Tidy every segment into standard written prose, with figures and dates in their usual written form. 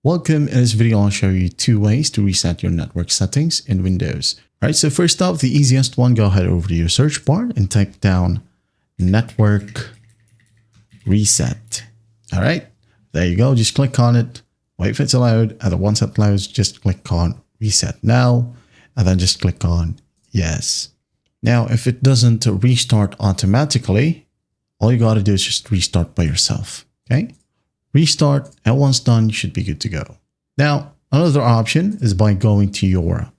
Welcome. In this video, I'll show you 2 ways to reset your network settings in Windows. All right, so first off, the easiest one, go ahead over to your search bar and type down network reset. All right, there you go. Just click on it. Wait if it's allowed. And then once it allows, just click on reset now, and then just click on yes. Now, if it doesn't restart automatically, all you got to do is just restart by yourself. Okay. Restart, and once done, you should be good to go. Now, another option is by going to your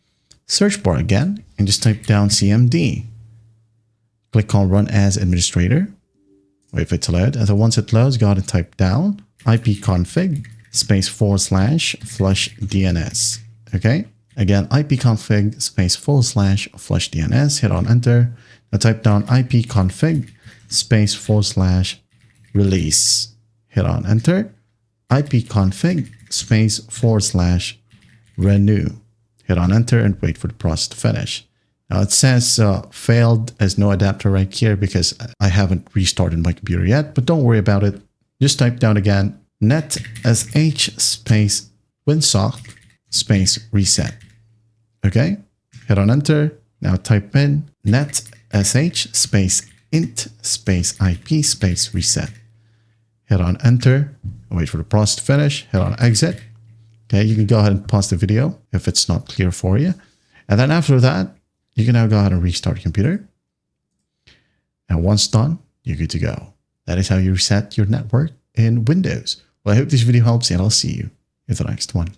search bar again and just type down CMD. Click on Run as Administrator. Wait if it's allowed. And then once it loads, go ahead and type down ipconfig space / flush DNS. Okay. Again, ipconfig space / flush DNS. Hit on enter. Now type down ipconfig space / release. Hit on enter. ipconfig space / renew. Hit on enter and wait for the process to finish. Now it says failed as no adapter right here because I haven't restarted my computer yet, but don't worry about it. Just type down again netsh space winsock space reset. Okay, hit on enter. Now type in netsh space int space IP space reset. Hit on enter, wait for the process to finish, hit on exit. Okay, you can go ahead and pause the video if it's not clear for you. And then after that, you can now go ahead and restart your computer. And once done, you're good to go. That is how you reset your network in Windows. Well, I hope this video helps, and I'll see you in the next one.